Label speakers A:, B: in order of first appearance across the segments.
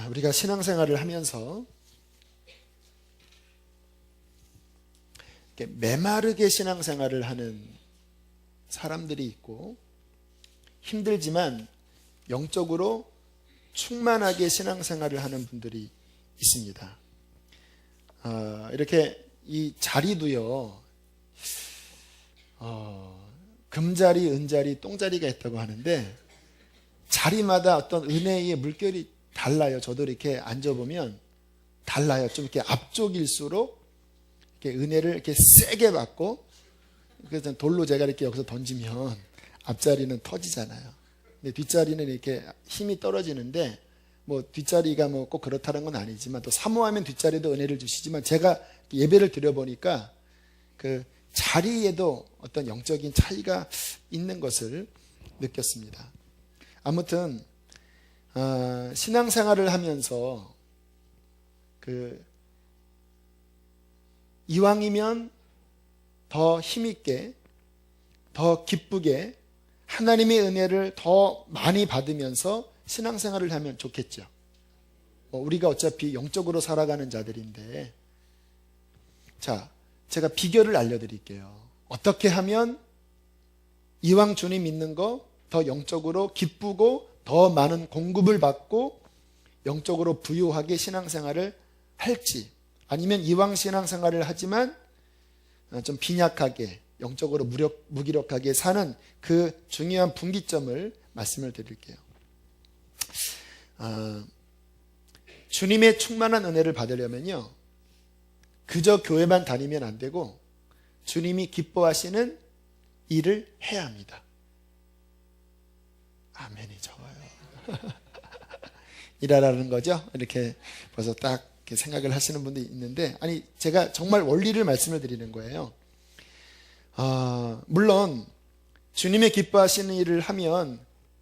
A: 우리가 신앙생활을 하면서 메마르게 신앙생활을 하는 사람들이 있고, 힘들지만 영적으로 충만하게 신앙생활을 하는 분들이 있습니다. 이렇게 이 자리도요, 금자리, 은자리, 똥자리가 있다고 하는데, 자리마다 어떤 은혜의 물결이 달라요. 저도 이렇게 앉아보면 달라요. 좀 이렇게 앞쪽일수록 이렇게 은혜를 이렇게 세게 받고, 그래서 돌로 제가 이렇게 여기서 던지면 앞자리는 터지잖아요. 근데 뒷자리는 이렇게 힘이 떨어지는데, 뭐 뒷자리가 뭐 꼭 그렇다는 건 아니지만, 또 사모하면 뒷자리도 은혜를 주시지만, 제가 예배를 드려보니까 그 자리에도 어떤 영적인 차이가 있는 것을 느꼈습니다. 아무튼 신앙생활을 하면서 이왕이면 더 힘있게, 더 기쁘게 하나님의 은혜를 더 많이 받으면서 신앙생활을 하면 좋겠죠. 우리가 어차피 영적으로 살아가는 자들인데, 자, 제가 비결을 알려드릴게요. 어떻게 하면 이왕 주님 믿는 거 더 영적으로 기쁘고 더 많은 공급을 받고 영적으로 부유하게 신앙생활을 할지, 아니면 이왕 신앙생활을 하지만 좀 빈약하게 영적으로 무기력하게 사는 그 중요한 분기점을 말씀을 드릴게요. 주님의 충만한 은혜를 받으려면요, 그저 교회만 다니면 안 되고 주님이 기뻐하시는 일을 해야 합니다. 아멘이 적어요. 일하라는 거죠. 이렇게 벌써 딱 이렇게 생각을 하시는 분들이 있는데, 아니, 제가 정말 원리를 말씀을 드리는 거예요. 물론 주님의 기뻐하시는 일을 하면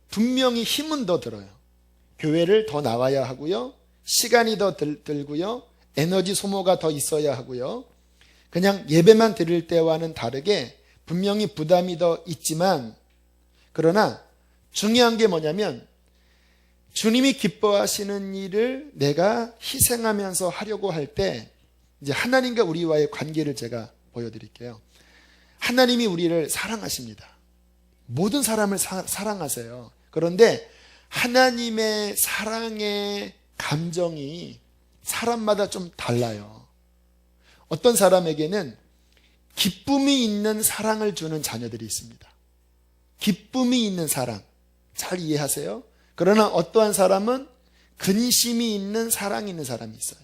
A: 분명히 힘은 더 들어요. 교회를 더 나와야 하고요, 시간이 더 들고요, 에너지 소모가 더 있어야 하고요, 그냥 예배만 드릴 때와는 다르게 분명히 부담이 더 있지만, 그러나 중요한 게 뭐냐면 주님이 기뻐하시는 일을 내가 희생하면서 하려고 할 때, 이제 하나님과 우리와의 관계를 제가 보여드릴게요. 하나님이 우리를 사랑하십니다. 모든 사람을 사랑하세요. 그런데 하나님의 사랑의 감정이 사람마다 좀 달라요. 어떤 사람에게는 기쁨이 있는 사랑을 주는 자녀들이 있습니다. 기쁨이 있는 사랑, 잘 이해하세요? 그러나 어떠한 사람은 근심이 있는 사랑이 있는 사람이 있어요.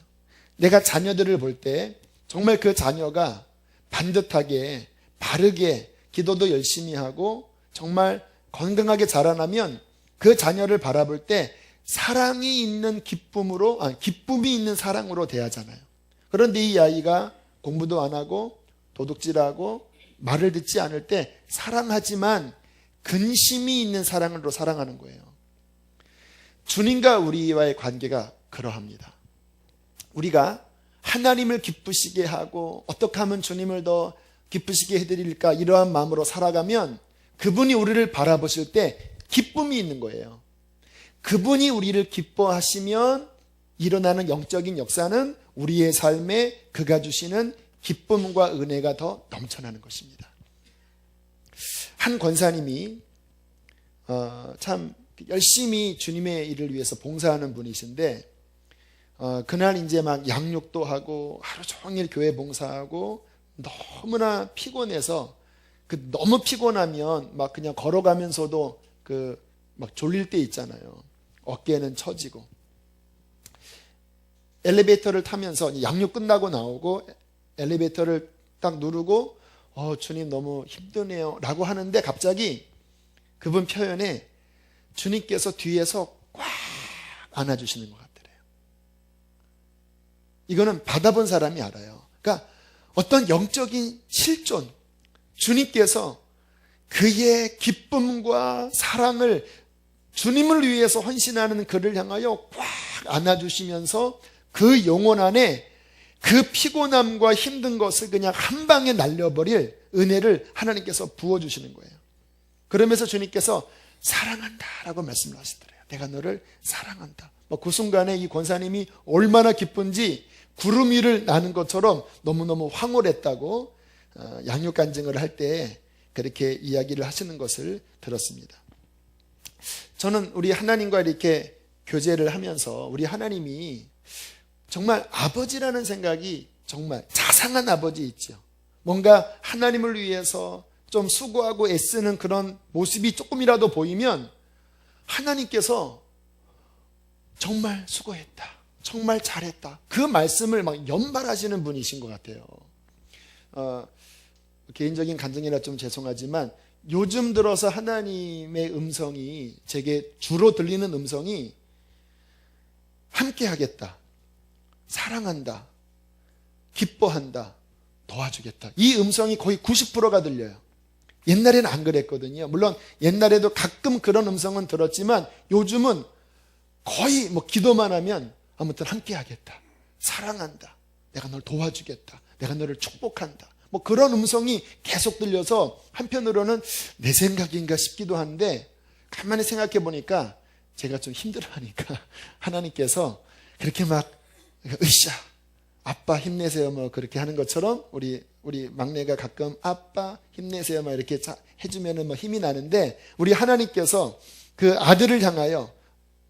A: 내가 자녀들을 볼 때 정말 그 자녀가 반듯하게 바르게 기도도 열심히 하고 정말 건강하게 자라나면 그 자녀를 바라볼 때 사랑이 있는 기쁨이 있는 사랑으로 대하잖아요. 그런데 이 아이가 공부도 안 하고 도둑질하고 말을 듣지 않을 때 사랑하지만 근심이 있는 사랑으로 사랑하는 거예요. 주님과 우리와의 관계가 그러합니다. 우리가 하나님을 기쁘시게 하고 어떻게 하면 주님을 더 기쁘시게 해드릴까, 이러한 마음으로 살아가면 그분이 우리를 바라보실 때 기쁨이 있는 거예요. 그분이 우리를 기뻐하시면 일어나는 영적인 역사는 우리의 삶에 그가 주시는 기쁨과 은혜가 더 넘쳐나는 것입니다. 한 권사님이 참 열심히 주님의 일을 위해서 봉사하는 분이신데, 그날 이제 막 양육도 하고 하루 종일 교회 봉사하고 너무나 피곤해서, 너무 피곤하면 막 그냥 걸어가면서도 막 졸릴 때 있잖아요. 어깨는 처지고. 엘리베이터를 타면서 양육 끝나고 나오고 엘리베이터를 딱 누르고 주님 너무 힘드네요 라고 하는데, 갑자기 그분 표현에 주님께서 뒤에서 꽉 안아주시는 것 같더래요. 이거는 받아본 사람이 알아요. 그러니까 어떤 영적인 실존, 주님께서 그의 기쁨과 사랑을, 주님을 위해서 헌신하는 그를 향하여 꽉 안아주시면서 그 영혼 안에 그 피곤함과 힘든 것을 그냥 한 방에 날려버릴 은혜를 하나님께서 부어주시는 거예요. 그러면서 주님께서 사랑한다 라고 말씀을 하시더래요. 내가 너를 사랑한다. 그 순간에 이 권사님이 얼마나 기쁜지 구름 위를 나는 것처럼 너무너무 황홀했다고 양육 간증을 할 때 그렇게 이야기를 하시는 것을 들었습니다. 저는 우리 하나님과 이렇게 교제를 하면서 우리 하나님이 정말 아버지라는 생각이 정말 자상한 아버지 있죠. 뭔가 하나님을 위해서 좀 수고하고 애쓰는 그런 모습이 조금이라도 보이면 하나님께서 정말 수고했다, 정말 잘했다, 그 말씀을 막 연발하시는 분이신 것 같아요. 개인적인 간증이라 좀 죄송하지만 요즘 들어서 하나님의 음성이, 제게 주로 들리는 음성이 함께 하겠다, 사랑한다, 기뻐한다, 도와주겠다, 이 음성이 거의 90%가 들려요. 옛날에는 안 그랬거든요. 물론 옛날에도 가끔 그런 음성은 들었지만 요즘은 거의 기도만 하면 아무튼 함께 하겠다, 사랑한다, 내가 널 도와주겠다, 내가 너를 축복한다, 그런 음성이 계속 들려서 한편으로는 내 생각인가 싶기도 한데, 가만히 생각해 보니까 제가 좀 힘들어하니까 하나님께서 그렇게 막 으쌰 아빠 힘내세요 그렇게 하는 것처럼 우리 막내가 가끔 아빠 힘내세요 이렇게 해주면 힘이 나는데, 우리 하나님께서 그 아들을 향하여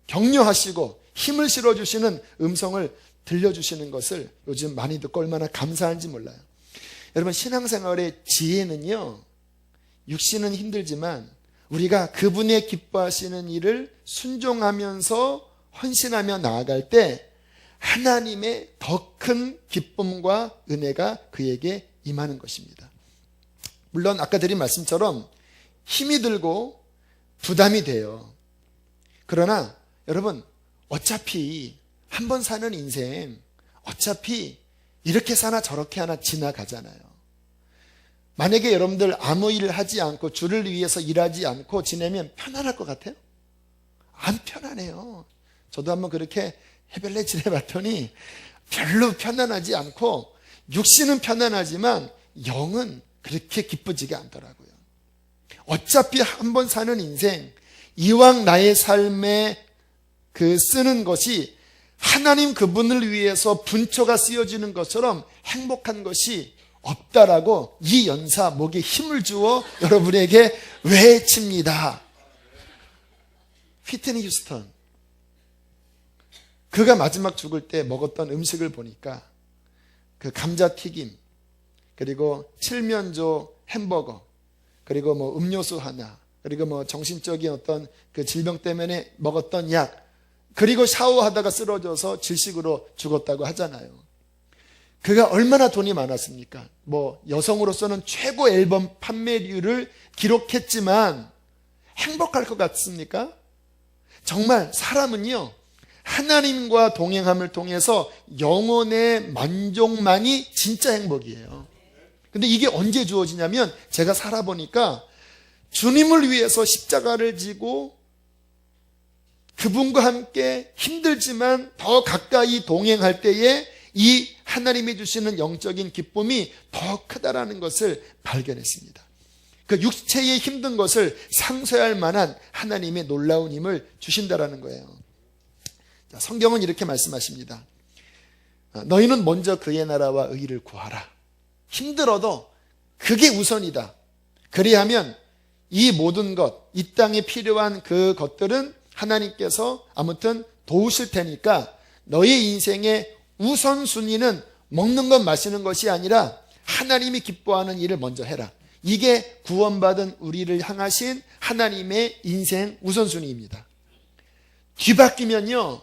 A: 격려하시고 힘을 실어주시는 음성을 들려주시는 것을 요즘 많이 듣고 얼마나 감사한지 몰라요. 여러분, 신앙생활의 지혜는요, 육신은 힘들지만 우리가 그분의 기뻐하시는 일을 순종하면서 헌신하며 나아갈 때 하나님의 더 큰 기쁨과 은혜가 그에게 임하는 것입니다. 물론 아까 드린 말씀처럼 힘이 들고 부담이 돼요. 그러나 여러분, 어차피 한 번 사는 인생, 어차피 이렇게 사나 저렇게 하나 지나가잖아요. 만약에 여러분들 아무 일 하지 않고 주를 위해서 일하지 않고 지내면 편안할 것 같아요? 안 편안해요. 저도 한번 그렇게 해별내 지내봤더니 별로 편안하지 않고, 육신은 편안하지만 영은 그렇게 기쁘지가 않더라고요. 어차피 한 번 사는 인생, 이왕 나의 삶에 쓰는 것이 하나님 그분을 위해서 분초가 쓰여지는 것처럼 행복한 것이 없다라고 이 연사 목에 힘을 주어 여러분에게 외칩니다. 휘트니 휴스턴, 그가 마지막 죽을 때 먹었던 음식을 보니까 그 감자튀김, 그리고 칠면조 햄버거, 그리고 음료수 하나, 그리고 정신적인 어떤 그 질병 때문에 먹었던 약, 그리고 샤워하다가 쓰러져서 질식으로 죽었다고 하잖아요. 그가 얼마나 돈이 많았습니까? 여성으로서는 최고 앨범 판매율을 기록했지만 행복할 것 같습니까? 정말 사람은요, 하나님과 동행함을 통해서 영혼의 만족만이 진짜 행복이에요. 근데 이게 언제 주어지냐면, 제가 살아보니까 주님을 위해서 십자가를 지고 그분과 함께 힘들지만 더 가까이 동행할 때에 이 하나님이 주시는 영적인 기쁨이 더 크다라는 것을 발견했습니다. 그 육체의 힘든 것을 상쇄할 만한 하나님의 놀라운 힘을 주신다라는 거예요. 성경은 이렇게 말씀하십니다. 너희는 먼저 그의 나라와 의를 구하라. 힘들어도 그게 우선이다. 그리하면 이 모든 것, 이 땅에 필요한 그 것들은 하나님께서 아무튼 도우실 테니까 너의 인생의 우선순위는 먹는 것 마시는 것이 아니라 하나님이 기뻐하는 일을 먼저 해라. 이게 구원받은 우리를 향하신 하나님의 인생 우선순위입니다. 뒤바뀌면요,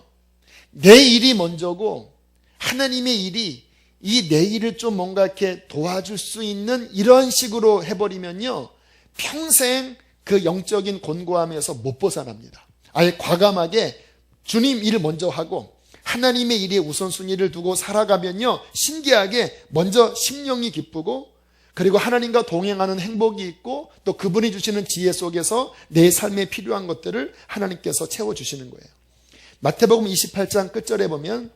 A: 내 일이 먼저고 하나님의 일이 이 내 일을 좀 뭔가 이렇게 도와줄 수 있는 이런 식으로 해버리면요, 평생 그 영적인 곤고함에서 못 벗어납니다. 아예 과감하게 주님 일을 먼저 하고 하나님의 일에 우선순위를 두고 살아가면요, 신기하게 먼저 심령이 기쁘고, 그리고 하나님과 동행하는 행복이 있고, 또 그분이 주시는 지혜 속에서 내 삶에 필요한 것들을 하나님께서 채워주시는 거예요. 마태복음 28장 끝절에 보면,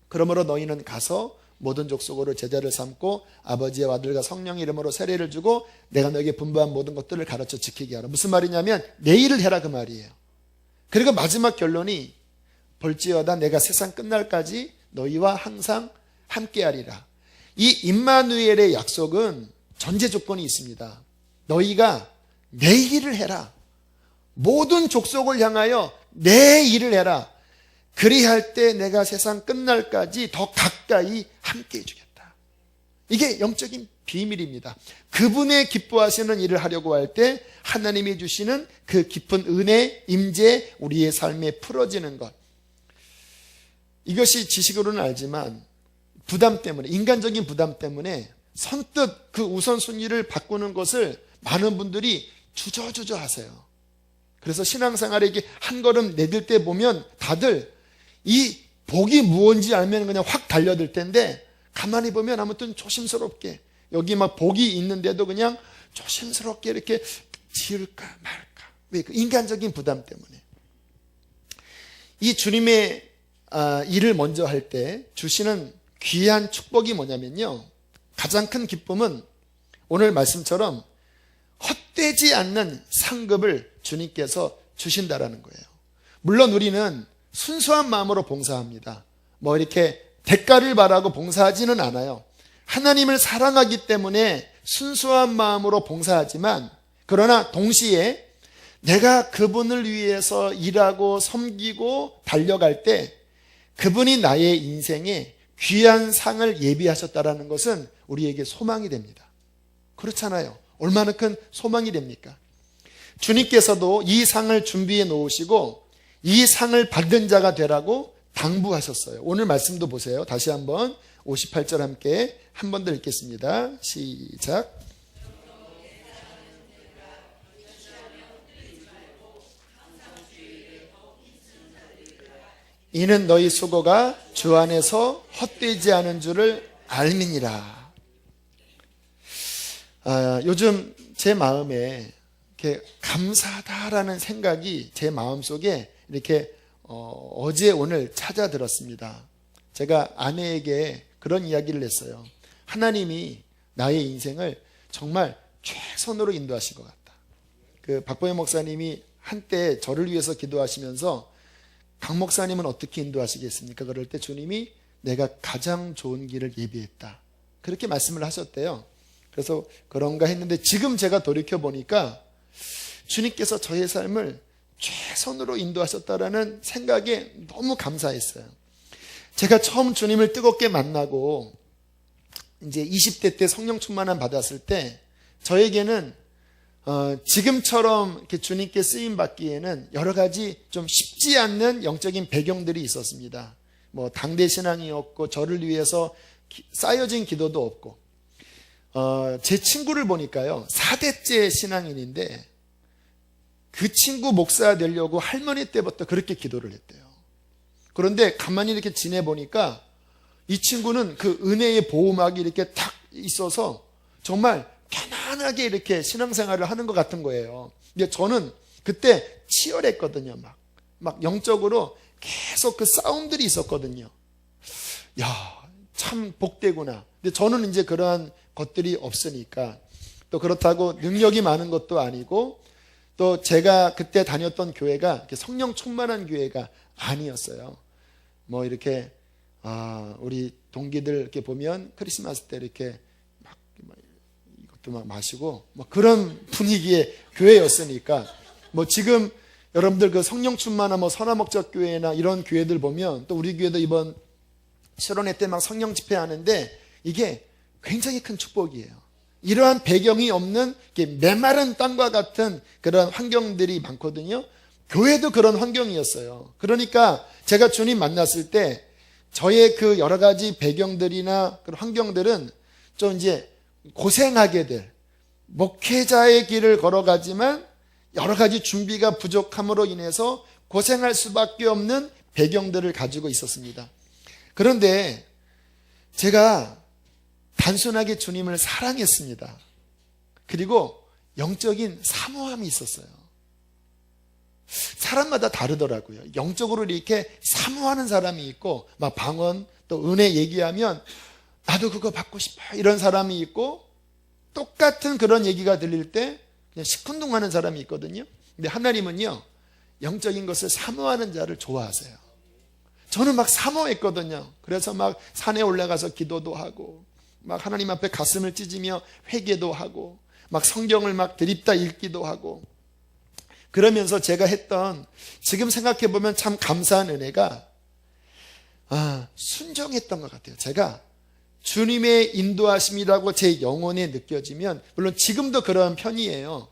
A: 그러므로 너희는 가서 모든 족속으로 제자를 삼고 아버지의 아들과 성령의 이름으로 세례를 주고 내가 너에게 분부한 모든 것들을 가르쳐 지키게 하라. 무슨 말이냐면 내일을 해라 그 말이에요. 그리고 마지막 결론이 볼지어다 내가 세상 끝날까지 너희와 항상 함께하리라. 이 임마누엘의 약속은 전제 조건이 있습니다. 너희가 내 일을 해라. 모든 족속을 향하여 내 일을 해라. 그리할 때 내가 세상 끝날까지 더 가까이 함께해 주겠다. 이게 영적인 비밀입니다. 그분의 기뻐하시는 일을 하려고 할 때 하나님이 주시는 그 깊은 은혜, 임재, 우리의 삶에 풀어지는 것. 이것이 지식으로는 알지만 부담 때문에, 인간적인 부담 때문에 선뜻 그 우선순위를 바꾸는 것을 많은 분들이 주저주저 하세요. 그래서 신앙생활에 이게 한 걸음 내딜 때 보면 다들 이 복이 무언지 알면 그냥 확 달려들 텐데 가만히 보면 아무튼 조심스럽게 여기 막 복이 있는데도 그냥 조심스럽게 이렇게 지을까 말까. 왜? 그 인간적인 부담 때문에. 이 주님의 일을 먼저 할 때 주시는 귀한 축복이 뭐냐면요. 가장 큰 기쁨은 오늘 말씀처럼 헛되지 않는 상급을 주님께서 주신다라는 거예요. 물론 우리는 순수한 마음으로 봉사합니다. 뭐 이렇게 대가를 바라고 봉사하지는 않아요. 하나님을 사랑하기 때문에 순수한 마음으로 봉사하지만 그러나 동시에 내가 그분을 위해서 일하고 섬기고 달려갈 때 그분이 나의 인생에 귀한 상을 예비하셨다라는 것은 우리에게 소망이 됩니다. 그렇잖아요. 얼마나 큰 소망이 됩니까? 주님께서도 이 상을 준비해 놓으시고 이 상을 받은 자가 되라고 당부하셨어요. 오늘 말씀도 보세요. 다시 한번 58절 함께 한 번 더 읽겠습니다. 시작. 이는 너희 수고가 주 안에서 헛되지 않은 줄을 알미니라. 요즘 제 마음에 이렇게 감사하다라는 생각이 제 마음속에 이렇게 어제 오늘 찾아들었습니다. 제가 아내에게 그런 이야기를 했어요. 하나님이 나의 인생을 정말 최선으로 인도하신 것 같다. 그 박보영 목사님이 한때 저를 위해서 기도하시면서 강 목사님은 어떻게 인도하시겠습니까? 그럴 때 주님이 내가 가장 좋은 길을 예비했다. 그렇게 말씀을 하셨대요. 그래서 그런가 했는데 지금 제가 돌이켜보니까 주님께서 저의 삶을 최선으로 인도하셨다라는 생각에 너무 감사했어요. 제가 처음 주님을 뜨겁게 만나고 이제 20대 때 성령 충만함 받았을 때 저에게는 지금처럼 이렇게 주님께 쓰임 받기에는 여러 가지 좀 쉽지 않는 영적인 배경들이 있었습니다. 뭐 당대 신앙이었고 저를 위해서 쌓여진 기도도 없고 제 친구를 보니까요 4대째 신앙인인데 그 친구 목사 되려고 할머니 때부터 그렇게 기도를 했대요. 그런데 가만히 이렇게 지내보니까 이 친구는 그 은혜의 보호막이 이렇게 탁 있어서 정말 편안하게 이렇게 신앙생활을 하는 것 같은 거예요. 근데 저는 그때 치열했거든요. 막 영적으로 계속 그 싸움들이 있었거든요. 야, 참 복되구나. 근데 저는 이제 그러한 것들이 없으니까 또 그렇다고 능력이 많은 것도 아니고 또 제가 그때 다녔던 교회가 성령 충만한 교회가 아니었어요. 뭐 이렇게 우리 동기들 이렇게 보면 크리스마스 때 이렇게 막 이것도 막 마시고 뭐 그런 분위기의 교회였으니까 뭐 지금 여러분들 그 성령 충만한 뭐 선화목적 교회나 이런 교회들 보면 또 우리 교회도 이번 실온회 때 막 성령 집회하는데 이게 굉장히 큰 축복이에요. 이러한 배경이 없는 메마른 땅과 같은 그런 환경들이 많거든요. 교회도 그런 환경이었어요. 그러니까 제가 주님 만났을 때 저의 그 여러 가지 배경들이나 그런 환경들은 좀 이제 고생하게 될 목회자의 길을 걸어가지만 여러 가지 준비가 부족함으로 인해서 고생할 수밖에 없는 배경들을 가지고 있었습니다. 그런데 제가 단순하게 주님을 사랑했습니다. 그리고 영적인 사모함이 있었어요. 사람마다 다르더라고요. 영적으로 이렇게 사모하는 사람이 있고 막 방언 또 은혜 얘기하면 나도 그거 받고 싶어 이런 사람이 있고, 똑같은 그런 얘기가 들릴 때 그냥 시큰둥하는 사람이 있거든요. 근데 하나님은요, 영적인 것을 사모하는 자를 좋아하세요. 저는 막 사모했거든요. 그래서 막 산에 올라가서 기도도 하고, 막 하나님 앞에 가슴을 찢으며 회개도 하고, 막 성경을 막 드립다 읽기도 하고, 그러면서 제가 했던, 지금 생각해보면 참 감사한 은혜가, 순종했던 것 같아요. 제가 주님의 인도하심이라고 제 영혼에 느껴지면, 물론 지금도 그런 편이에요.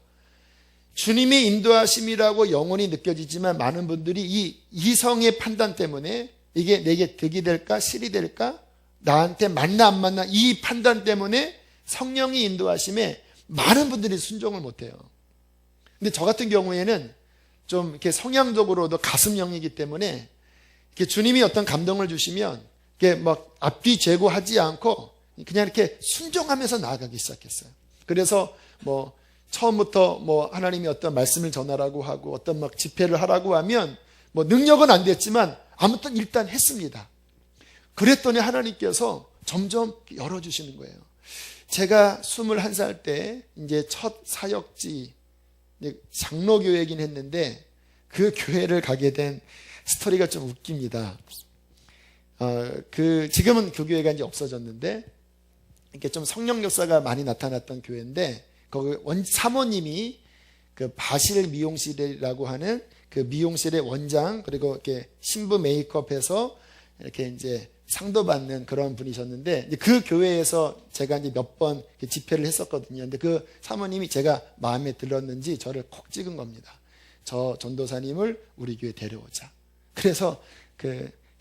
A: 주님의 인도하심이라고 영혼이 느껴지지만 많은 분들이 이 이성의 판단 때문에 이게 내게 득이 될까 실이 될까, 나한테 맞나 안 맞나, 이 판단 때문에 성령이 인도하심에 많은 분들이 순종을 못해요. 근데 저 같은 경우에는 좀 이렇게 성향적으로도 가슴형이기 때문에 이렇게 주님이 어떤 감동을 주시면 이렇게 막 앞뒤 재고하지 않고 그냥 이렇게 순종하면서 나아가기 시작했어요. 그래서 뭐 처음부터 뭐 하나님이 어떤 말씀을 전하라고 하고 어떤 막 집회를 하라고 하면 뭐 능력은 안 됐지만 아무튼 일단 했습니다. 그랬더니 하나님께서 점점 열어주시는 거예요. 제가 21살 때 이제 첫 사역지 장로교회이긴 했는데 그 교회를 가게 된 스토리가 좀 웃깁니다. 지금은 그 교회가 이제 없어졌는데, 이렇게 좀 성령 역사가 많이 나타났던 교회인데, 거기 사모님이 그 바실 미용실이라고 하는 그 미용실의 원장, 그리고 이렇게 신부 메이크업해서 이렇게 이제 상도 받는 그런 분이셨는데, 그 교회에서 제가 이제 몇 번 집회를 했었거든요. 근데 그 사모님이 제가 마음에 들었는지 저를 콕 찍은 겁니다. 저 전도사님을 우리 교회 데려오자. 그래서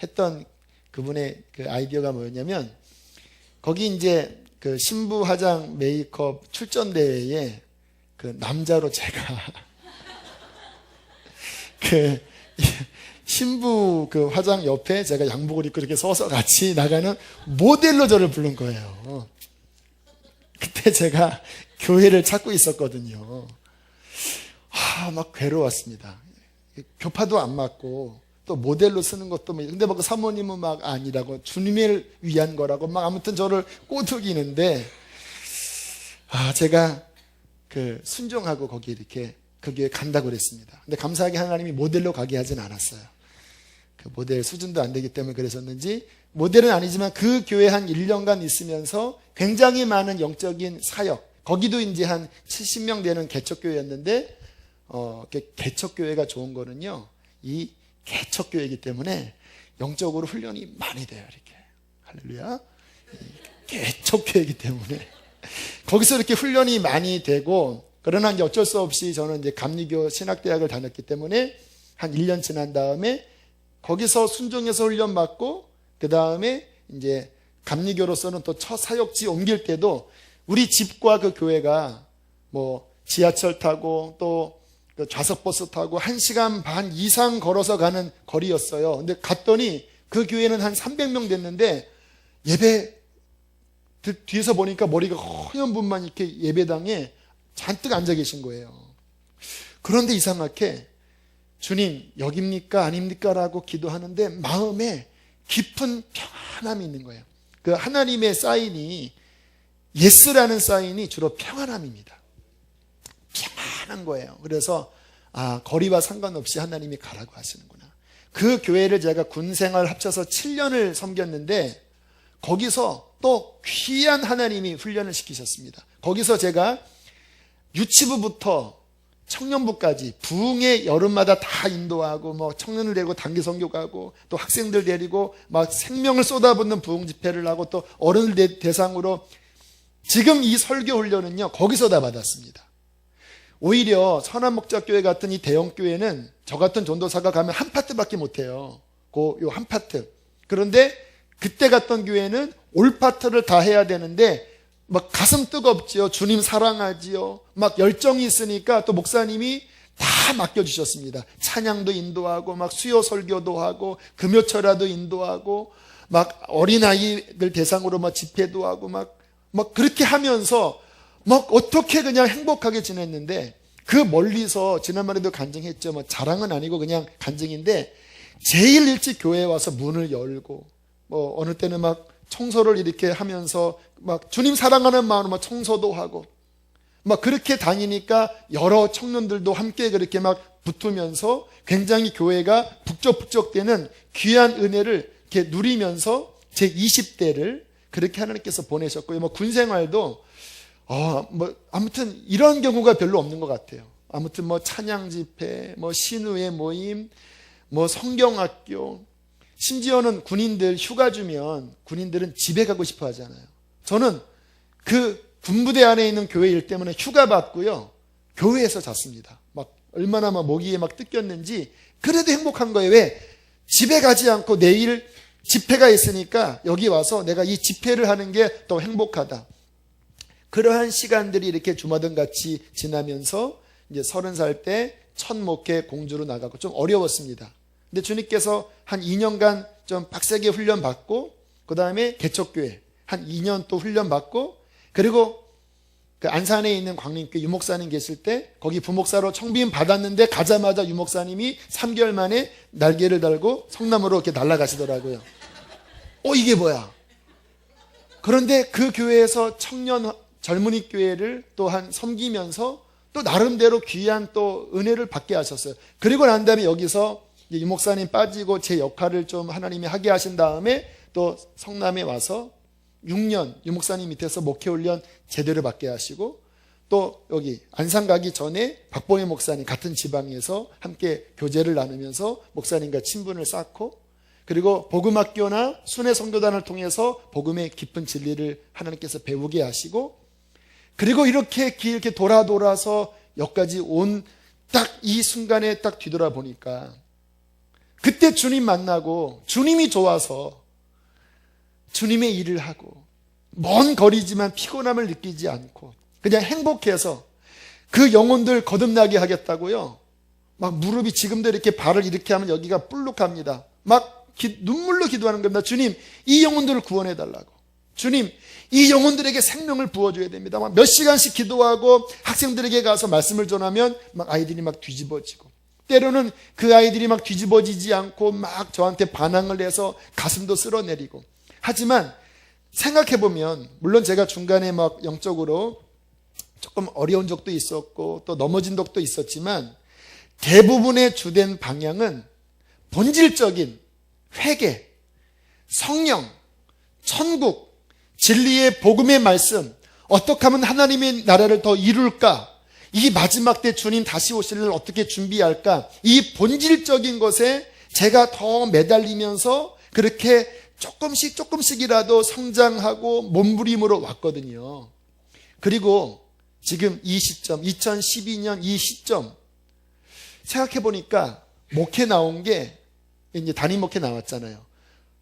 A: 했던 그분의 그 아이디어가 뭐였냐면, 거기 이제 그 신부 화장 메이크업 출전 대회에 그 남자로 제가 신부 그 화장 옆에 제가 양복을 입고 이렇게 서서 같이 나가는 모델로 저를 부른 거예요. 그때 제가 교회를 찾고 있었거든요. 막 괴로웠습니다. 교파도 안 맞고 또 모델로 쓰는 것도 근데 막 사모님은 막 아니라고, 주님을 위한 거라고 막 아무튼 저를 꼬드기는데, 제가 순종하고 거기 이렇게 그 교회 간다고 그랬습니다. 근데 감사하게 하나님이 모델로 가게 하진 않았어요. 그 모델 수준도 안 되기 때문에 그랬었는지, 모델은 아니지만 그 교회 한 1년간 있으면서 굉장히 많은 영적인 사역, 거기도 이제 한 70명 되는 개척교회였는데, 개척교회가 좋은 거는요, 이 개척교회이기 때문에 영적으로 훈련이 많이 돼요. 이렇게 할렐루야. 개척교회이기 때문에 거기서 이렇게 훈련이 많이 되고, 그러나 이제 어쩔 수 없이 저는 이제 감리교 신학대학을 다녔기 때문에 한 1년 지난 다음에 거기서 순종해서 훈련 받고, 그 다음에 이제 감리교로서는 또 첫 사역지 옮길 때도 우리 집과 그 교회가 뭐 지하철 타고 또 좌석버스 타고 1시간 반 이상 걸어서 가는 거리였어요. 근데 갔더니 그 교회는 한 300명 됐는데, 예배 뒤에서 보니까 머리가 허연 분만 이렇게 예배당에 잔뜩 앉아 계신 거예요. 그런데 이상하게 주님 여깁니까 아닙니까 라고 기도하는데 마음에 깊은 평안함이 있는 거예요. 그 하나님의 사인이, 예스라는 사인이 주로 평안함입니다. 평안한 거예요. 그래서 거리와 상관없이 하나님이 가라고 하시는구나. 그 교회를 제가 군생활 합쳐서 7년을 섬겼는데, 거기서 또 귀한 하나님이 훈련을 시키셨습니다. 거기서 제가 유치부부터 청년부까지 부흥의 여름마다 다 인도하고, 뭐 청년을 데리고 단기 선교 가고, 또 학생들 데리고 막 생명을 쏟아붓는 부흥 집회를 하고, 또 어른을 대상으로, 지금 이 설교 훈련은요 거기서 다 받았습니다. 오히려 선한목자교회 같은 이 대형교회는 저 같은 전도사가 가면 한 파트밖에 못해요. 요 한 파트. 그런데 그때 갔던 교회는 올 파트를 다 해야 되는데 막 가슴 뜨겁지요. 주님 사랑하지요. 막 열정이 있으니까 또 목사님이 다 맡겨주셨습니다. 찬양도 인도하고, 막 수요 설교도 하고, 금요철화도 인도하고, 막 어린아이들 대상으로 막 집회도 하고, 막 그렇게 하면서 막 어떻게 그냥 행복하게 지냈는데, 그 멀리서 지난번에도 간증했죠. 뭐 자랑은 아니고 그냥 간증인데, 제일 일찍 교회에 와서 문을 열고, 뭐 어느 때는 막 청소를 이렇게 하면서 막 주님 사랑하는 마음으로 청소도 하고 막 그렇게 다니니까 여러 청년들도 함께 그렇게 막 붙으면서 굉장히 교회가 북적북적대는 귀한 은혜를 이렇게 누리면서 제 20대를 그렇게 하나님께서 보내셨고요. 뭐 군 생활도 뭐 아무튼 이런 경우가 별로 없는 것 같아요. 아무튼 뭐 찬양 집회, 뭐 신우회 모임, 뭐 성경학교, 심지어는 군인들 휴가 주면 군인들은 집에 가고 싶어 하잖아요. 저는 그 군부대 안에 있는 교회 일 때문에 휴가 받고요. 교회에서 잤습니다. 막 얼마나 막 모기에 막 뜯겼는지 그래도 행복한 거예요. 왜? 집에 가지 않고 내일 집회가 있으니까 여기 와서 내가 이 집회를 하는 게 더 행복하다. 그러한 시간들이 이렇게 주마등 같이 지나면서 이제 30살 때 첫 목회 공주로 나가고 좀 어려웠습니다. 근데 주님께서 한 2년간 좀 빡세게 훈련 받고 그 다음에 개척교회 한 2년 또 훈련 받고 그리고 그 안산에 있는 광림교회 유목사님 계실 때 거기 부목사로 청빙 받았는데 가자마자 유목사님이 3개월 만에 날개를 달고 성남으로 이렇게 날아가시더라고요. 이게 뭐야? 그런데 그 교회에서 청년 젊은이 교회를 또한 섬기면서 또 나름대로 귀한 또 은혜를 받게 하셨어요. 그리고 난 다음에 여기서 유목사님 빠지고 제 역할을 좀 하나님이 하게 하신 다음에 또 성남에 와서 6년 유목사님 밑에서 목회훈련 제대로 받게 하시고 또 여기 안산 가기 전에 박봉희 목사님 같은 지방에서 함께 교제를 나누면서 목사님과 친분을 쌓고 그리고 복음학교나 순회 선교단을 통해서 복음의 깊은 진리를 하나님께서 배우게 하시고 그리고 이렇게 길게 돌아서 여기까지 온 딱 이 순간에 딱 뒤돌아보니까 그때 주님 만나고 주님이 좋아서 주님의 일을 하고 먼 거리지만 피곤함을 느끼지 않고 그냥 행복해서 그 영혼들 거듭나게 하겠다고요. 막 무릎이 지금도 이렇게 발을 이렇게 하면 여기가 불룩합니다. 막 눈물로 기도하는 겁니다. 주님, 이 영혼들을 구원해 달라고. 주님, 이 영혼들에게 생명을 부어줘야 됩니다. 막 몇 시간씩 기도하고 학생들에게 가서 말씀을 전하면 막 아이들이 막 뒤집어지고 때로는 그 아이들이 막 뒤집어지지 않고 막 저한테 반항을 해서 가슴도 쓸어내리고 하지만 생각해보면 물론 제가 중간에 막 영적으로 조금 어려운 적도 있었고 또 넘어진 적도 있었지만 대부분의 주된 방향은 본질적인 회개, 성령, 천국, 진리의 복음의 말씀, 어떻게 하면 하나님의 나라를 더 이룰까? 이 마지막 때 주님 다시 오실 날 어떻게 준비할까? 이 본질적인 것에 제가 더 매달리면서 그렇게 조금씩이라도 성장하고 몸부림으로 왔거든요. 그리고 지금 이 시점, 2012년 이 시점 생각해보니까 목회 나온 게 이제 담임 목회 나왔잖아요.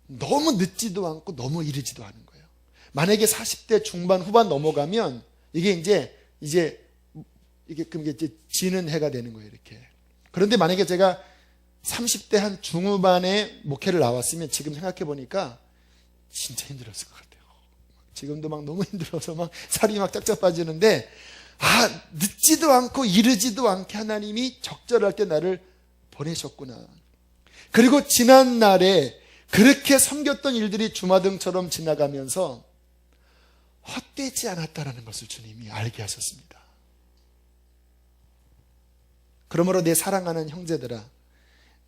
A: 너무 늦지도 않고 너무 이르지도 않은 거예요. 만약에 40대 중반 후반 넘어가면 이게 이제 지는 해가 되는 거예요, 이렇게. 그런데 만약에 제가 30대 한 중후반에 목회를 나왔으면 지금 생각해 보니까 진짜 힘들었을 것 같아요. 지금도 막 너무 힘들어서 막 살이 막 짝짝 빠지는데 늦지도 않고 이르지도 않게 하나님이 적절할 때 나를 보내셨구나. 그리고 지난 날에 그렇게 섬겼던 일들이 주마등처럼 지나가면서 헛되지 않았다라는 것을 주님이 알게 하셨습니다. 그러므로 내 사랑하는 형제들아,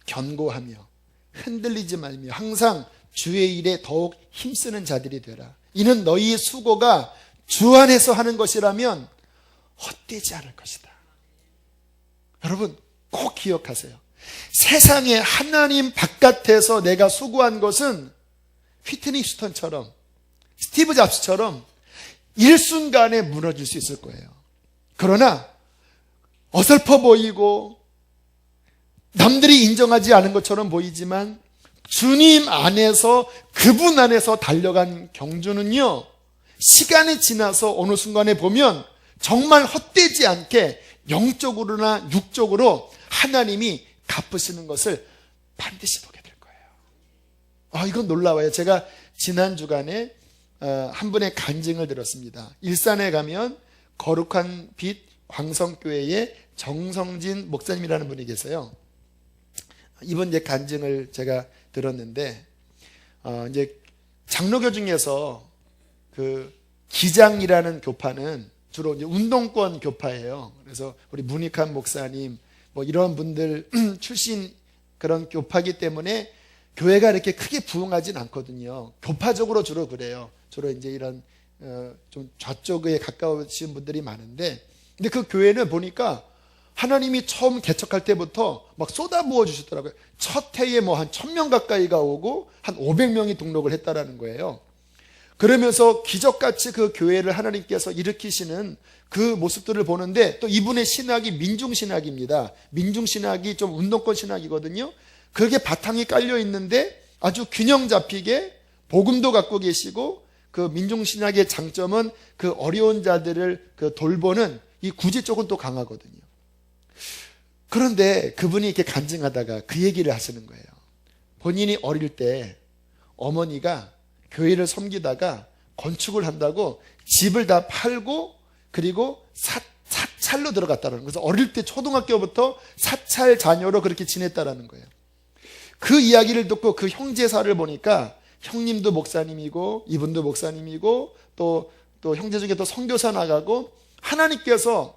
A: 견고하며 흔들리지 말며 항상 주의 일에 더욱 힘쓰는 자들이 되라. 이는 너희의 수고가 주 안에서 하는 것이라면 헛되지 않을 것이다. 여러분 꼭 기억하세요. 세상에 하나님 바깥에서 내가 수고한 것은 휘트니 휴스턴처럼 스티브 잡스처럼 일순간에 무너질 수 있을 거예요. 그러나 어설퍼 보이고 남들이 인정하지 않은 것처럼 보이지만 주님 안에서 그분 안에서 달려간 경주는요, 시간이 지나서 어느 순간에 보면 정말 헛되지 않게 영적으로나 육적으로 하나님이 갚으시는 것을 반드시 보게 될 거예요. 이건 놀라워요. 제가 지난 주간에 한 분의 간증을 들었습니다. 일산에 가면 거룩한 빛 광성교회의 정성진 목사님이라는 분이 계세요. 이번 이제 간증을 제가 들었는데 이제 장로교 중에서 그 기장이라는 교파는 주로 이제 운동권 교파예요. 그래서 우리 문익환 목사님 뭐 이런 분들 출신 그런 교파기 때문에 교회가 이렇게 크게 부흥하진 않거든요. 교파적으로 주로 그래요. 주로 이제 이런 좀 좌쪽에 가까우신 분들이 많은데, 근데 그 교회는 보니까 하나님이 처음 개척할 때부터 막 쏟아부어 주셨더라고요. 첫 해에 뭐 한 1000명 가까이가 오고 한 500명이 등록을 했다라는 거예요. 그러면서 기적같이 그 교회를 하나님께서 일으키시는 그 모습들을 보는데, 또 이분의 신학이 민중신학입니다. 민중신학이 좀 운동권 신학이거든요. 그게 바탕이 깔려 있는데 아주 균형 잡히게 복음도 갖고 계시고, 그 민중신학의 장점은 그 어려운 자들을 그 돌보는 이 구제 쪽은 또 강하거든요. 그런데 그분이 이렇게 간증하다가 그 얘기를 하시는 거예요. 본인이 어릴 때 어머니가 교회를 섬기다가 건축을 한다고 집을 다 팔고 그리고 사찰로 들어갔다는 거예요. 그래서 어릴 때 초등학교부터 사찰 자녀로 그렇게 지냈다라는 거예요. 그 이야기를 듣고 그 형제사를 보니까 형님도 목사님이고 이분도 목사님이고 또 형제 중에 또 선교사 나가고, 하나님께서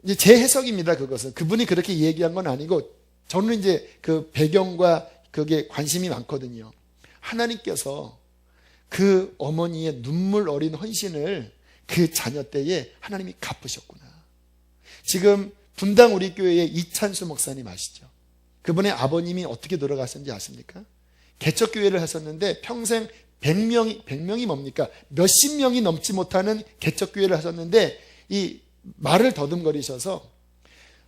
A: 이제 제 해석입니다. 그것은 그분이 그렇게 얘기한 건 아니고 저는 이제 그 배경과 그게 관심이 많거든요. 하나님께서 그 어머니의 눈물 어린 헌신을 그 자녀 때에 하나님이 갚으셨구나. 지금 분당 우리 교회의 이찬수 목사님 아시죠? 그분의 아버님이 어떻게 돌아가셨는지 아십니까? 개척교회를 하셨는데 평생 100명이 뭡니까? 몇십 명이 넘지 못하는 개척교회를 하셨는데 이 말을 더듬거리셔서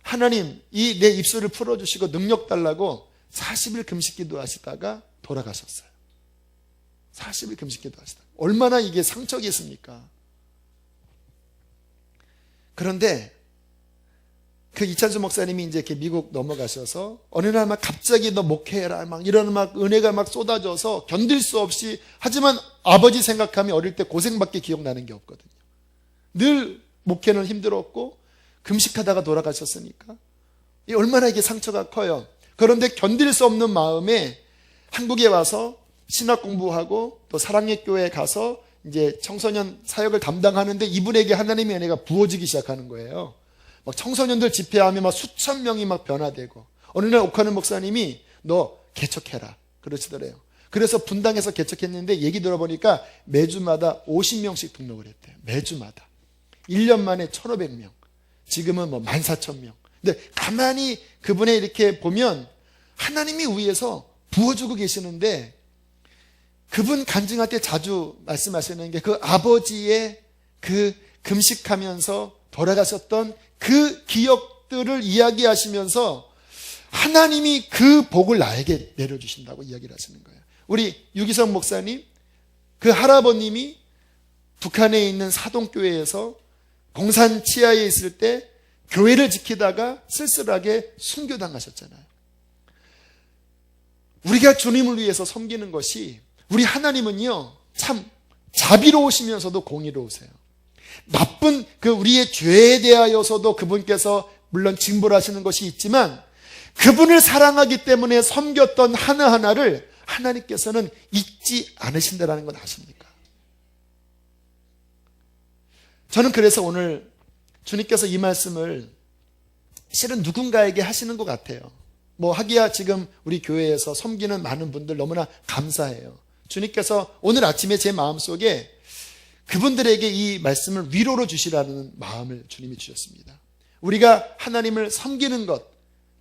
A: 하나님 이 내 입술을 풀어주시고 능력 달라고 40일 금식기도 하시다가 돌아가셨어요. 40일 금식기도 하시다가. 얼마나 이게 상처겠습니까? 그런데 그 이찬수 목사님이 이제 이렇게 미국 넘어가셔서 어느 날 막 갑자기 너 목회해라 막 이런 막 은혜가 막 쏟아져서 견딜 수 없이, 하지만 아버지 생각하면 어릴 때 고생밖에 기억나는 게 없거든요. 늘 목회는 힘들었고 금식하다가 돌아가셨으니까 이 얼마나 이게 상처가 커요. 그런데 견딜 수 없는 마음에 한국에 와서 신학 공부하고 또 사랑의 교회에 가서 이제 청소년 사역을 담당하는데 이분에게 하나님의 은혜가 부어지기 시작하는 거예요. 막 청소년들 집회하면 막 수천 명이 막 변화되고, 어느 날 옥하는 목사님이 너 개척해라 그러시더래요. 그래서 분당에서 개척했는데 얘기 들어보니까 매주마다 50명씩 등록을 했대요. 매주마다 1년 만에 1500명, 지금은 뭐 14,000명. 근데 가만히 그분의 이렇게 보면 하나님이 위에서 부어주고 계시는데, 그분 간증할 때 자주 말씀하시는 게 그 아버지의 그 금식하면서 돌아가셨던 그 기억들을 이야기하시면서 하나님이 그 복을 나에게 내려주신다고 이야기를 하시는 거예요. 우리 유기성 목사님, 그 할아버님이 북한에 있는 사동교회에서 공산 치하에 있을 때 교회를 지키다가 쓸쓸하게 순교당하셨잖아요. 우리가 주님을 위해서 섬기는 것이, 우리 하나님은요 참 자비로우시면서도 공의로우세요. 나쁜 그 우리의 죄에 대하여서도 그분께서 물론 징벌 하시는 것이 있지만, 그분을 사랑하기 때문에 섬겼던 하나하나를 하나님께서는 잊지 않으신다는 건 아십니까? 저는 그래서 오늘 주님께서 이 말씀을 실은 누군가에게 하시는 것 같아요. 뭐 하기야 지금 우리 교회에서 섬기는 많은 분들 너무나 감사해요. 주님께서 오늘 아침에 제 마음속에 그분들에게 이 말씀을 위로로 주시라는 마음을 주님이 주셨습니다. 우리가 하나님을 섬기는 것,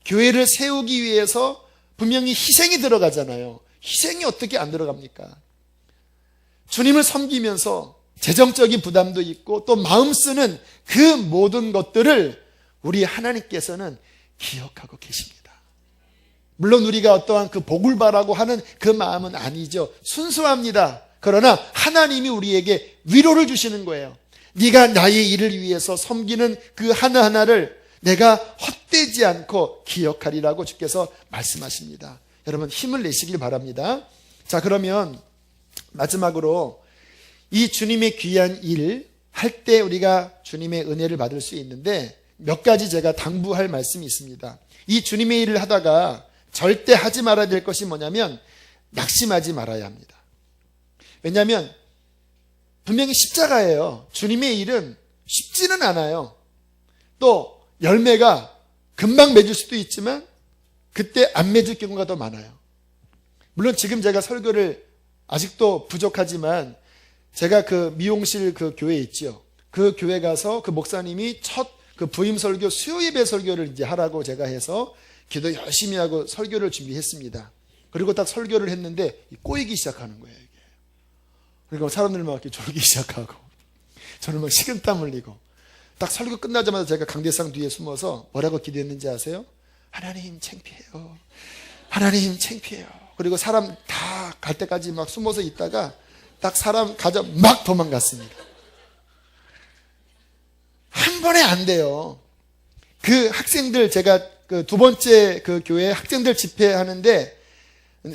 A: 교회를 세우기 위해서 분명히 희생이 들어가잖아요. 희생이 어떻게 안 들어갑니까? 주님을 섬기면서 재정적인 부담도 있고 또 마음 쓰는 그 모든 것들을 우리 하나님께서는 기억하고 계십니다. 물론 우리가 어떠한 그 복을 바라고 하는 그 마음은 아니죠. 순수합니다. 그러나 하나님이 우리에게 위로를 주시는 거예요. 네가 나의 일을 위해서 섬기는 그 하나하나를 내가 헛되지 않고 기억하리라고 주께서 말씀하십니다. 여러분 힘을 내시길 바랍니다. 자, 그러면 마지막으로 이 주님의 귀한 일 할 때 우리가 주님의 은혜를 받을 수 있는데, 몇 가지 제가 당부할 말씀이 있습니다. 이 주님의 일을 하다가 절대 하지 말아야 될 것이 뭐냐면 낙심하지 말아야 합니다. 왜냐하면 분명히 십자가예요. 주님의 일은 쉽지는 않아요. 또 열매가 금방 맺을 수도 있지만 그때 안 맺을 경우가 더 많아요. 물론 지금 제가 설교를 아직도 부족하지만 제가 그 미용실 그 교회 있죠. 그 교회 가서 그 목사님이 첫 그 부임 설교 수요 예배 설교를 이제 하라고 제가 해서 기도 열심히 하고 설교를 준비했습니다. 그리고 딱 설교를 했는데 꼬이기 시작하는 거예요, 이게. 그리고 사람들 막 이렇게 졸기 시작하고 저는 막 식은땀 흘리고 딱 설교 끝나자마자 제가 강대상 뒤에 숨어서 뭐라고 기도했는지 아세요? 하나님 창피해요. 하나님 창피해요. 그리고 사람 다 갈 때까지 막 숨어서 있다가 딱 사람 가자 막 도망갔습니다. 한 번에 안 돼요. 그 학생들 제가 그 두 번째 그 교회 학생들 집회하는데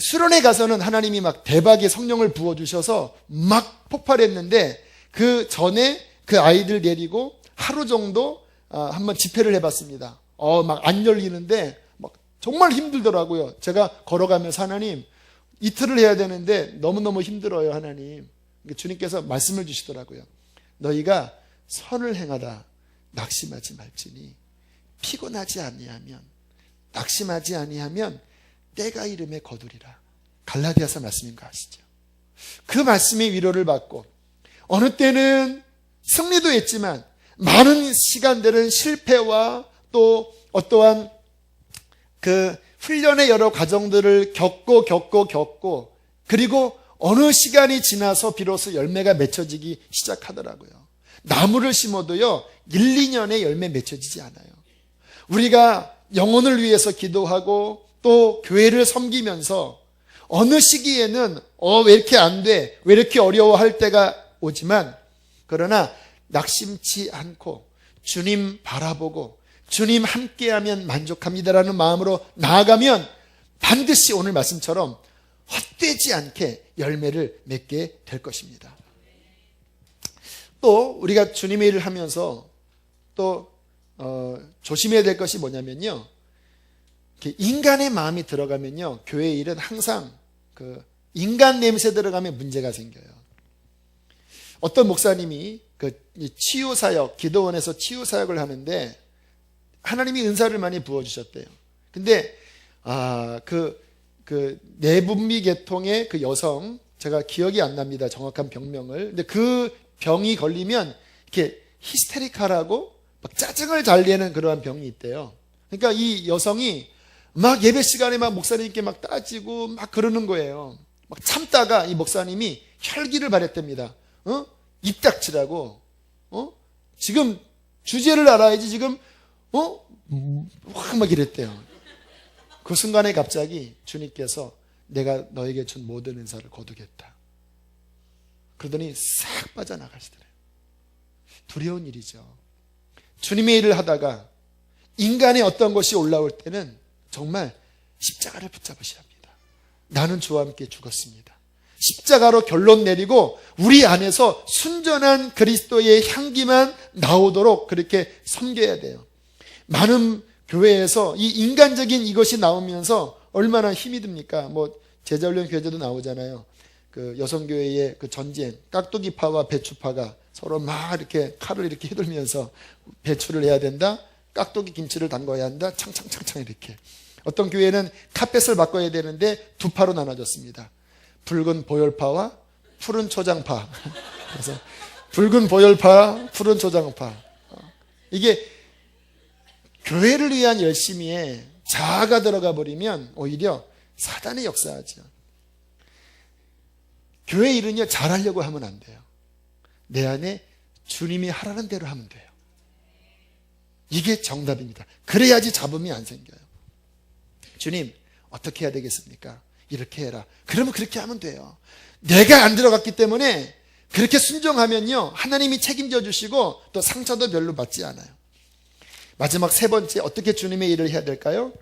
A: 수련회 가서는 하나님이 막 대박의 성령을 부어주셔서 막 폭발했는데 그 전에 그 아이들 데리고 하루 정도 한번 집회를 해봤습니다. 막 안 열리는데 막 정말 힘들더라고요. 제가 걸어가면서 하나님 이틀을 해야 되는데 너무너무 힘들어요, 하나님. 주님께서 말씀을 주시더라고요. 너희가 선을 행하다 낙심하지 말지니 피곤하지 아니하면 낙심하지 아니하면 때가 이름에 거두리라. 갈라디아서 말씀인 거 아시죠? 그 말씀의 위로를 받고 어느 때는 승리도 했지만 많은 시간들은 실패와 또 어떠한 그 훈련의 여러 과정들을 겪고 그리고 어느 시간이 지나서 비로소 열매가 맺혀지기 시작하더라고요. 나무를 심어도요 1, 2년에 열매 맺혀지지 않아요. 우리가 영혼을 위해서 기도하고 또 교회를 섬기면서 어느 시기에는 왜 이렇게 안 돼? 왜 이렇게 어려워할 때가 오지만 그러나 낙심치 않고 주님 바라보고 주님 함께하면 만족합니다라는 마음으로 나아가면 반드시 오늘 말씀처럼 헛되지 않게 열매를 맺게 될 것입니다. 또 우리가 주님의 일을 하면서 또 조심해야 될 것이 뭐냐면요, 인간의 마음이 들어가면요 교회의 일은 항상 그 인간 냄새 들어가면 문제가 생겨요. 어떤 목사님이 그 치유사역, 기도원에서 치유사역을 하는데 하나님이 은사를 많이 부어주셨대요. 근데 그 내분비 계통의 그 여성, 제가 기억이 안 납니다, 정확한 병명을. 근데 그 병이 걸리면 이렇게 히스테리카라고 막 짜증을 잘 내는 그러한 병이 있대요. 그러니까 이 여성이 막 예배 시간에 막 목사님께 막 따지고 막 그러는 거예요. 막 참다가 이 목사님이 혈기를 발했답니다. 입 닥치라고. 지금 주제를 알아야지 지금 막 이랬대요. 그 순간에 갑자기 주님께서 내가 너에게 준 모든 은사를 거두겠다. 그러더니 싹 빠져나가시더래요. 두려운 일이죠. 주님의 일을 하다가 인간의 어떤 것이 올라올 때는 정말 십자가를 붙잡으셔야 합니다. 나는 주와 함께 죽었습니다. 십자가로 결론 내리고 우리 안에서 순전한 그리스도의 향기만 나오도록 그렇게 섬겨야 돼요. 많은 교회에서 이 인간적인 이것이 나오면서 얼마나 힘이 듭니까? 뭐 제자훈련 교회도 나오잖아요. 그 여성교회의 그 전쟁, 깍두기파와 배추파가 서로 막 이렇게 칼을 이렇게 휘둘면서 배추를 해야 된다, 깍두기 김치를 담궈야 한다, 창창창창 이렇게. 어떤 교회는 카펫을 바꿔야 되는데 두 파로 나눠졌습니다. 붉은 보혈파와 푸른 초장파. 그래서 붉은 보혈파, 푸른 초장파. 이게 교회를 위한 열심에 자아가 들어가 버리면 오히려 사단의 역사하죠. 교회 일은요 잘하려고 하면 안 돼요. 내 안에 주님이 하라는 대로 하면 돼요. 이게 정답입니다. 그래야지 잡음이 안 생겨요. 주님 어떻게 해야 되겠습니까? 이렇게 해라. 그러면 그렇게 하면 돼요. 내가 안 들어갔기 때문에 그렇게 순종하면요 하나님이 책임져 주시고 또 상처도 별로 받지 않아요. 마지막 세 번째, 어떻게 주님의 일을 해야 될까요?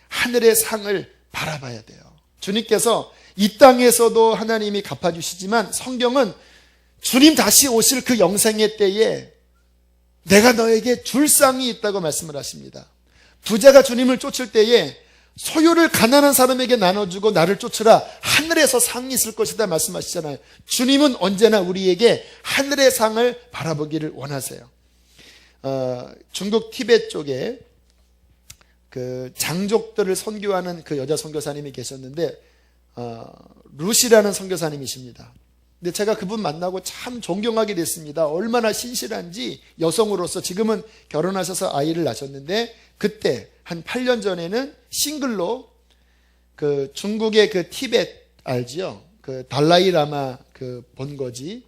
A: 하늘의 상을 바라봐야 돼요. 주님께서 이 땅에서도 하나님이 갚아주시지만 성경은 주님 다시 오실 그 영생의 때에 내가 너에게 줄 상이 있다고 말씀을 하십니다. 부자가 주님을 쫓을 때에 소유를 가난한 사람에게 나눠주고 나를 쫓으라. 하늘에서 상이 있을 것이다 말씀하시잖아요. 주님은 언제나 우리에게 하늘의 상을 바라보기를 원하세요. 중국 티베트 쪽에 그 장족들을 선교하는 그 여자 선교사님이 계셨는데 루시라는 선교사님이십니다. 근데 제가 그분 만나고 참 존경하게 됐습니다. 얼마나 신실한지. 여성으로서 지금은 결혼하셔서 아이를 낳으셨는데 그때 한 8년 전에는 싱글로 그 중국의 그 티베트 알지요? 그 달라이 라마 그 본거지.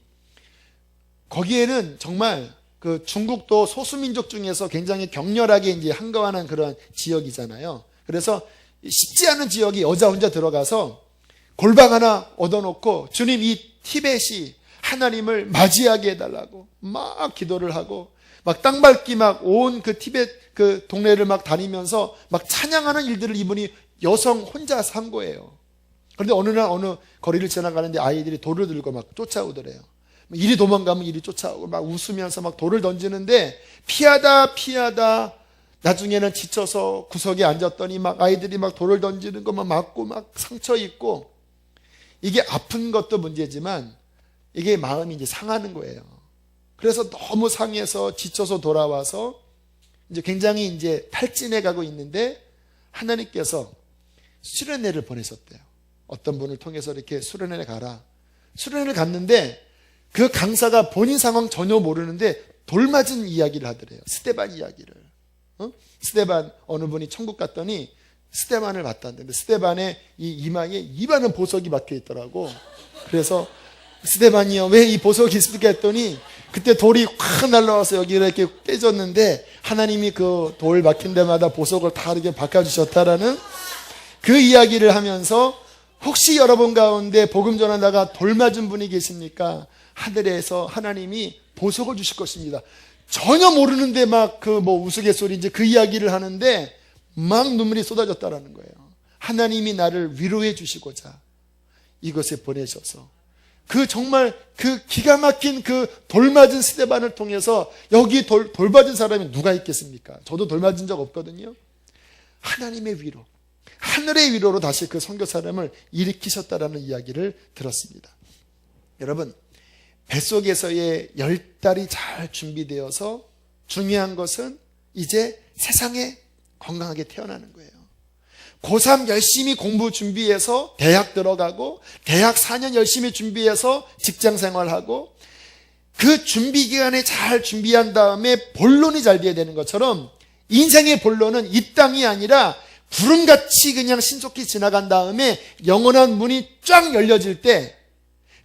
A: 거기에는 정말 그 중국도 소수민족 중에서 굉장히 격렬하게 이제 한가하는 그런 지역이잖아요. 그래서 쉽지 않은 지역이 여자 혼자 들어가서 골방 하나 얻어놓고 주님 이 티벳이 하나님을 맞이하게 해달라고 막 기도를 하고 막 땅밟기 막 온 그 티벳 그 동네를 막 다니면서 막 찬양하는 일들을 이분이 여성 혼자서 한 거예요. 그런데 어느 날 어느 거리를 지나가는데 아이들이 돌을 들고 막 쫓아오더래요. 이리 도망가면 이리 쫓아오고 막 웃으면서 막 돌을 던지는데 피하다 나중에는 지쳐서 구석에 앉았더니 막 아이들이 막 돌을 던지는 것만 맞고 막 상처 입고 이게 아픈 것도 문제지만 이게 마음이 이제 상하는 거예요. 그래서 너무 상해서 지쳐서 돌아와서 이제 굉장히 이제 탈진해 가고 있는데 하나님께서 수련회를 보내셨대요. 어떤 분을 통해서 이렇게 수련회를 가라. 수련회를 갔는데 그 강사가 본인 상황 전혀 모르는데 돌 맞은 이야기를 하더래요. 스데반 이야기를. 스데반 어느 분이 천국 갔더니 스데반을 봤다는데 스데반의 이 이마에 이만한 보석이 박혀 있더라고. 그래서 스데반이요 왜 이 보석이 있습니까 했더니 그때 돌이 확 날라와서 여기 이렇게 깨졌는데 하나님이 그 돌 박힌 데마다 보석을 다 이렇게 바꿔주셨다라는 그 이야기를 하면서 혹시 여러분 가운데 복음 전하다가 돌 맞은 분이 계십니까? 하늘에서 하나님이 보석을 주실 것입니다. 전혀 모르는데 막 그 뭐 우스갯소리인지 그 이야기를 하는데 막 눈물이 쏟아졌다라는 거예요. 하나님이 나를 위로해 주시고자 이것에 보내셔서 그 정말 그 기가 막힌 그 돌 맞은 스데반을 통해서 여기 돌 맞은 사람이 누가 있겠습니까? 저도 돌 맞은 적 없거든요. 하나님의 위로, 하늘의 위로로 다시 그 선교 사람을 일으키셨다라는 이야기를 들었습니다. 여러분, 뱃속에서의 10달이 잘 준비되어서 중요한 것은 이제 세상에 건강하게 태어나는 거예요. 고3 열심히 공부 준비해서 대학 들어가고 대학 4년 열심히 준비해서 직장 생활하고 그 준비 기간에 잘 준비한 다음에 본론이 잘 돼야 되는 것처럼 인생의 본론은 이 땅이 아니라 구름같이 그냥 신속히 지나간 다음에 영원한 문이 쫙 열려질 때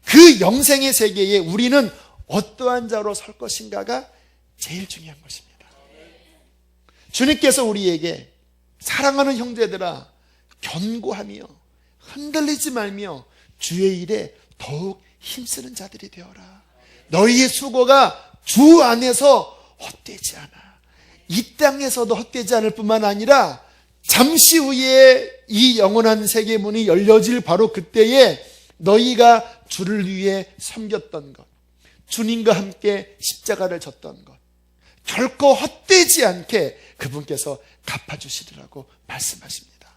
A: 그 영생의 세계에 우리는 어떠한 자로 설 것인가가 제일 중요한 것입니다. 주님께서 우리에게 사랑하는 형제들아 견고하며 흔들리지 말며 주의 일에 더욱 힘쓰는 자들이 되어라. 너희의 수고가 주 안에서 헛되지 않아. 이 땅에서도 헛되지 않을 뿐만 아니라 잠시 후에 이 영원한 세계 문이 열려질 바로 그때에 너희가 주를 위해 섬겼던 것, 주님과 함께 십자가를 졌던 것 결코 헛되지 않게 그분께서 갚아주시리라고 말씀하십니다.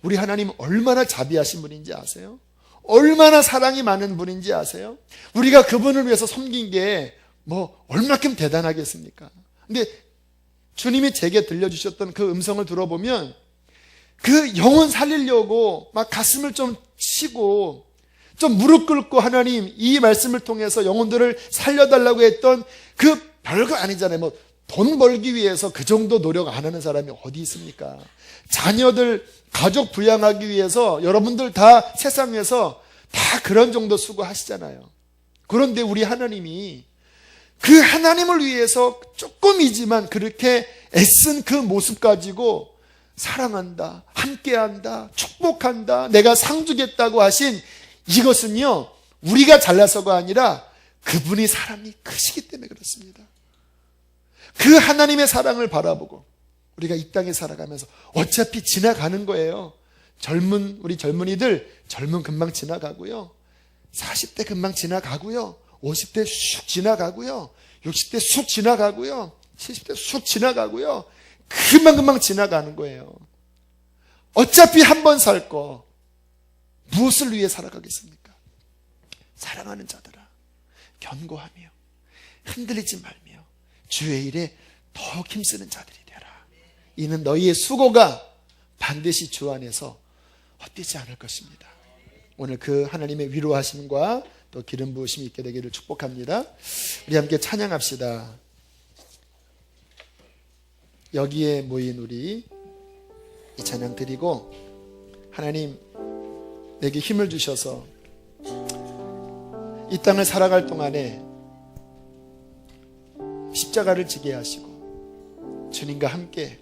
A: 우리 하나님 얼마나 자비하신 분인지 아세요? 얼마나 사랑이 많은 분인지 아세요? 우리가 그분을 위해서 섬긴 게 뭐 얼마큼 대단하겠습니까? 근데 주님이 제게 들려주셨던 그 음성을 들어보면 그 영혼 살리려고 막 가슴을 좀 치고 좀 무릎 꿇고 하나님 이 말씀을 통해서 영혼들을 살려달라고 했던 그 별거 아니잖아요. 뭐 돈 벌기 위해서 그 정도 노력 안 하는 사람이 어디 있습니까? 자녀들 가족 부양하기 위해서 여러분들 다 세상에서 다 그런 정도 수고하시잖아요. 그런데 우리 하나님이 그 하나님을 위해서 조금이지만 그렇게 애쓴 그 모습 가지고 사랑한다, 함께한다, 축복한다, 내가 상 주겠다고 하신 이것은요 우리가 잘나서가 아니라 그분이 사랑이 크시기 때문에 그렇습니다. 그 하나님의 사랑을 바라보고 우리가 이 땅에 살아가면서 어차피 지나가는 거예요. 우리 젊은이들 젊은 금방 지나가고요, 40대 금방 지나가고요, 50대 쑥 지나가고요, 60대 쑥 지나가고요, 70대 쑥 지나가고요, 금방금방 지나가는 거예요. 어차피 한 번 살 거 무엇을 위해 살아가겠습니까? 사랑하는 자들아, 견고하며 흔들리지 말며 주의 일에 더욱 힘쓰는 자들이 되라. 이는 너희의 수고가 반드시 주 안에서 헛되지 않을 것입니다. 오늘 그 하나님의 위로하심과 또 기름 부으심이 있게 되기를 축복합니다. 우리 함께 찬양합시다. 여기에 모인 우리 이 찬양 드리고, 하나님 내게 힘을 주셔서 이 땅을 살아갈 동안에 십자가를 지게 하시고 주님과 함께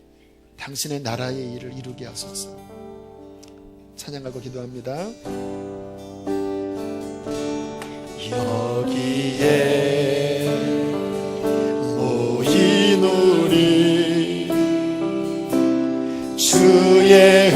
A: 당신의 나라의 일을 이루게 하소서. 찬양하고 기도합니다. 여기에 모인 우리 주의